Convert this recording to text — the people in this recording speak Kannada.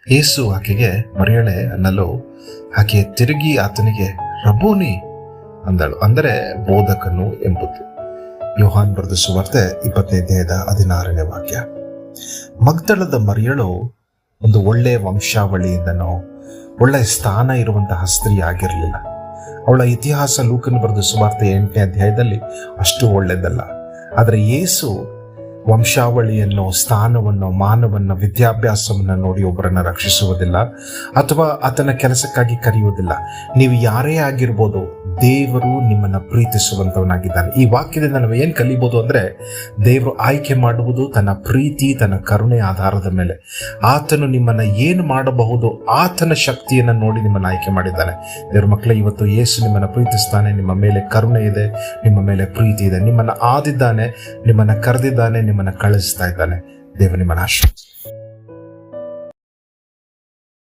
ಯೇಸು ಆಕೆಗೆ ಮರಿಯಳೆ ಅನ್ನಲು ಆಕೆ ತಿರುಗಿ ಆತನಿಗೆ ರಬೋನಿ ಅಂದಳು, ಅಂದರೆ ಬೋಧಕನು ಎಂಬುದು. ಯೋಹಾನ್ ಬರೆದ ಸುವಾರ್ತೆ 20 ವಾಕ್ಯ. ಮಗ್ದಲದ ಮರಿಯಳು ಒಂದು ಒಳ್ಳೆಯ ವಂಶಾವಳಿಯಿಂದನೋ ಒಳ್ಳೆಯ ಸ್ಥಾನ ಇರುವಂತಹ ಸ್ತ್ರೀ ಆಗಿರಲಿಲ್ಲ. ಅವಳ ಇತಿಹಾಸ ಲೂಕನ ಬರೆದ ಸುವಾರ್ತೆ 8 ಅಷ್ಟು ಒಳ್ಳೆಯದಲ್ಲ. ಆದರೆ ಯೇಸು ವಂಶಾವಳಿಯನ್ನು, ಸ್ಥಾನವನ್ನು, ಮಾನವನ್ನು, ವಿದ್ಯಾಭ್ಯಾಸವನ್ನು ನೋಡಿ ಒಬ್ಬರನ್ನು ರಕ್ಷಿಸುವುದಿಲ್ಲ ಅಥವಾ ಆತನ ಕೆಲಸಕ್ಕಾಗಿ ಕರೆಯುವುದಿಲ್ಲ. ನೀವು ಯಾರೇ ಆಗಿರ್ಬೋದು, ದೇವರು ನಿಮ್ಮನ್ನು ಪ್ರೀತಿಸುವಂತವನಾಗಿದ್ದಾನೆ. ಈ ವಾಕ್ಯದಿಂದ ನಾವು ಏನು ಕಲಿಬೋದು ಅಂದರೆ, ದೇವರು ಆಯ್ಕೆ ಮಾಡುವುದು ತನ್ನ ಪ್ರೀತಿ, ತನ್ನ ಕರುಣೆಯ ಆಧಾರದ ಮೇಲೆ. ಆತನು ನಿಮ್ಮನ್ನು ಏನು ಮಾಡಬಹುದು, ಆತನ ಶಕ್ತಿಯನ್ನು ನೋಡಿ ನಿಮ್ಮನ್ನು ಆಯ್ಕೆ ಮಾಡಿದ್ದಾನೆ. ದೇವ್ರ ಮಕ್ಕಳೇ, ಇವತ್ತು ಯೇಸು ನಿಮ್ಮನ್ನು ಪ್ರೀತಿಸ್ತಾನೆ. ನಿಮ್ಮ ಮೇಲೆ ಕರುಣೆ ಇದೆ, ನಿಮ್ಮ ಮೇಲೆ ಪ್ರೀತಿ ಇದೆ. ನಿಮ್ಮನ್ನು ಆದಿದ್ದಾನೆ, ನಿಮ್ಮನ್ನು ಕರೆದಿದ್ದಾನೆ, ನಿಮ್ಮನ್ನು ಕಳಿಸ್ತಾ ಇದ್ದಾನೆ. ದೇವರು ನಿಮ್ಮನ್ನು ಆಶೀರ್ವದಿಸಲಿ.